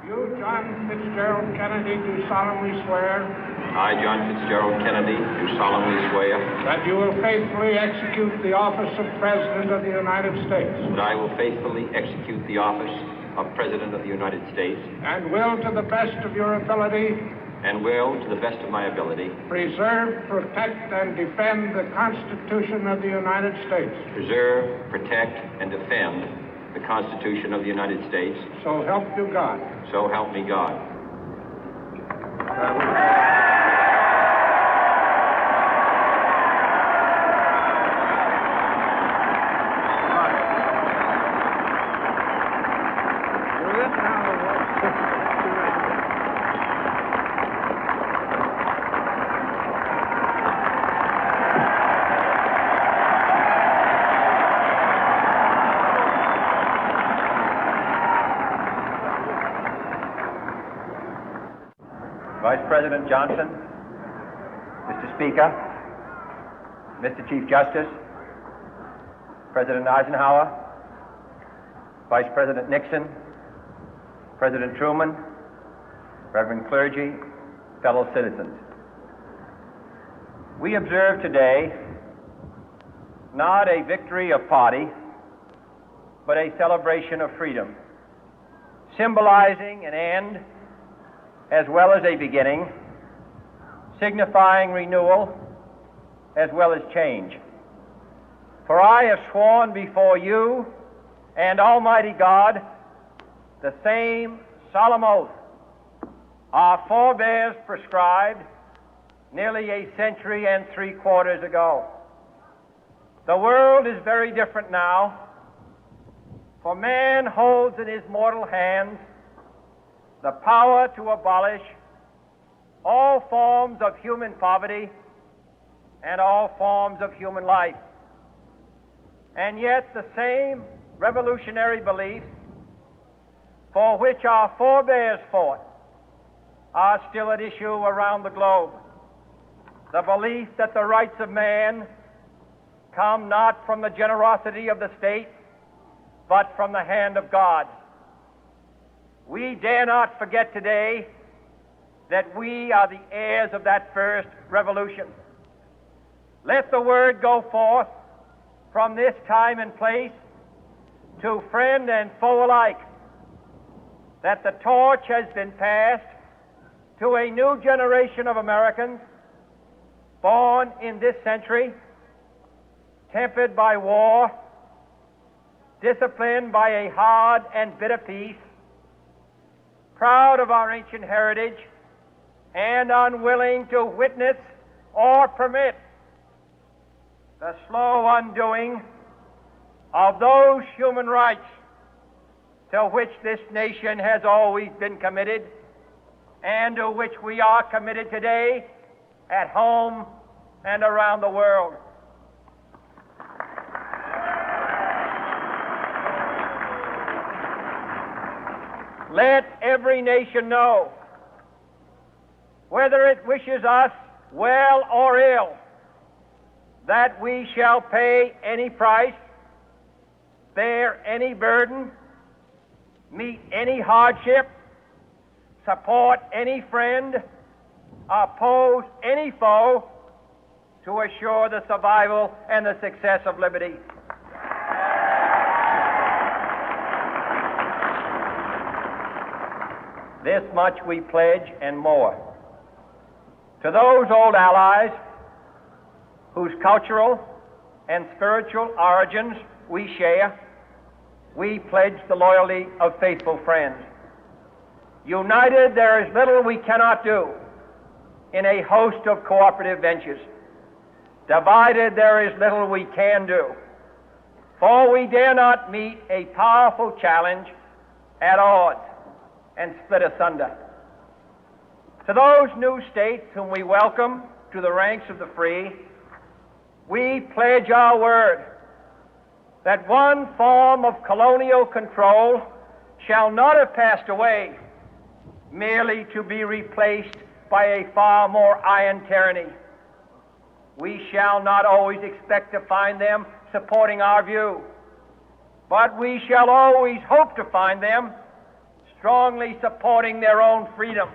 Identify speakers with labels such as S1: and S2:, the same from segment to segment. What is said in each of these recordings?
S1: You, John Fitzgerald Kennedy, do solemnly swear.
S2: I, John Fitzgerald Kennedy, do solemnly swear.
S1: That you will faithfully execute the office of President of the United States.
S2: That I will faithfully execute the office of President of the United States.
S1: And will, to the best of your ability.
S2: And will, to the best of my ability.
S1: Preserve, protect, and defend the Constitution of the United States.
S2: Preserve, protect, and defend the Constitution of the United States.
S1: So help you God.
S2: So help me God.
S3: Vice President Johnson, Mr. Speaker, Mr. Chief Justice, President Eisenhower, Vice President Nixon, President Truman, Reverend clergy, fellow citizens. We observe today not a victory of party, but a celebration of freedom, symbolizing an end as well as a beginning, signifying renewal as well as change. For I have sworn before you and Almighty God the same solemn oath our forebears prescribed nearly a century and 3/4 ago. The world is very different now, for man holds in his mortal hands the power to abolish all forms of human poverty and all forms of human life. And yet the same revolutionary beliefs for which our forebears fought are still at issue around the globe. The belief that the rights of man come not from the generosity of the state, but from the hand of God. We dare not forget today that we are the heirs of that first revolution. Let the word go forth from this time and place to friend and foe alike that the torch has been passed to a new generation of Americans born in this century, tempered by war, disciplined by a hard and bitter peace, proud of our ancient heritage, and unwilling to witness or permit the slow undoing of those human rights to which this nation has always been committed and to which we are committed today at home and around the world. Let every nation know, whether it wishes us well or ill, that we shall pay any price, bear any burden, meet any hardship, support any friend, oppose any foe to assure the survival and the success of liberty. This much we pledge and more. To those old allies whose cultural and spiritual origins we share, we pledge the loyalty of faithful friends. United, there is little we cannot do in a host of cooperative ventures. Divided, there is little we can do, for we dare not meet a powerful challenge at odds and split asunder. To those new states whom we welcome to the ranks of the free, we pledge our word that one form of colonial control shall not have passed away, merely to be replaced by a far more iron tyranny. We shall not always expect to find them supporting our view, but we shall always hope to find them strongly supporting their own freedom,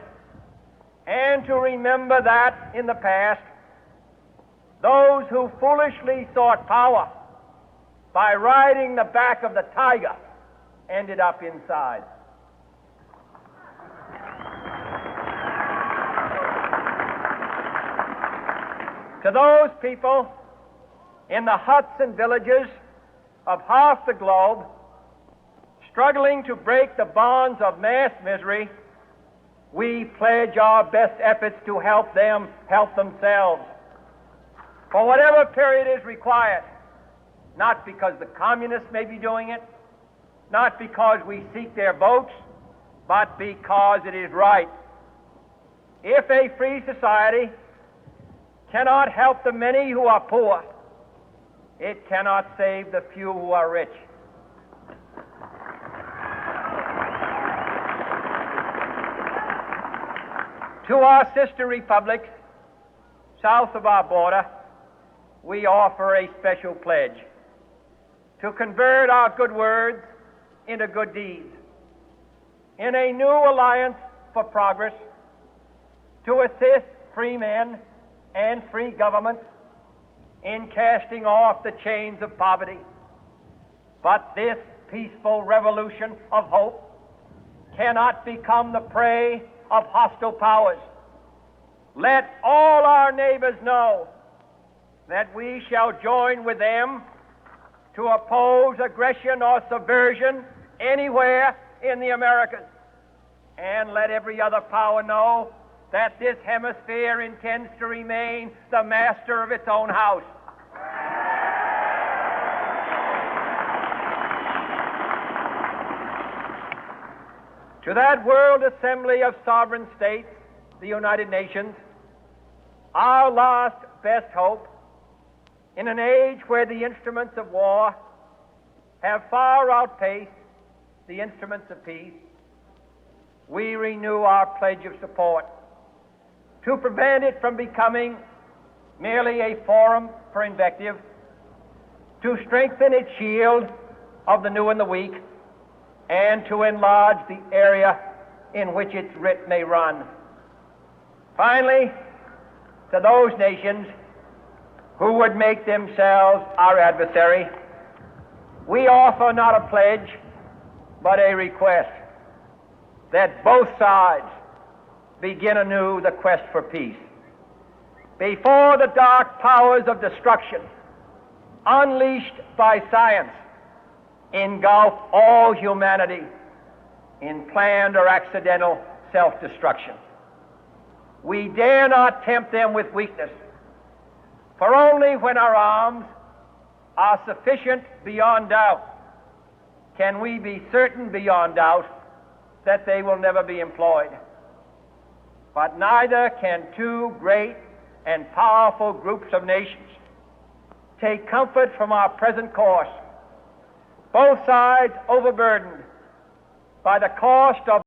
S3: and to remember that in the past, those who foolishly sought power by riding the back of the tiger ended up inside. To those people in the huts and villages of half the globe struggling to break the bonds of mass misery, we pledge our best efforts to help them help themselves for whatever period is required, not because the communists may be doing it, not because we seek their votes, but because it is right. If a free society cannot help the many who are poor, it cannot save the few who are rich. To our sister republics south of our border, we offer a special pledge to convert our good words into good deeds, in a new alliance for progress, to assist free men and free governments in casting off the chains of poverty. But this peaceful revolution of hope cannot become the prey of hostile powers. Let all our neighbors know that we shall join with them to oppose aggression or subversion anywhere in the Americas. And let every other power know that this hemisphere intends to remain the master of its own house. To that World Assembly of Sovereign States, the United Nations, our last best hope, in an age where the instruments of war have far outpaced the instruments of peace, we renew our pledge of support to prevent it from becoming merely a forum for invective, to strengthen its shield of the new and the weak, and to enlarge the area in which its writ may run. Finally, to those nations who would make themselves our adversary, we offer not a pledge, but a request that both sides begin anew the quest for peace. Before the dark powers of destruction, unleashed by science, engulf all humanity in planned or accidental self-destruction, we dare not tempt them with weakness, for only when our arms are sufficient beyond doubt can we be certain beyond doubt that they will never be employed. But neither can two great and powerful groups of nations take comfort from our present course, both sides overburdened by the cost of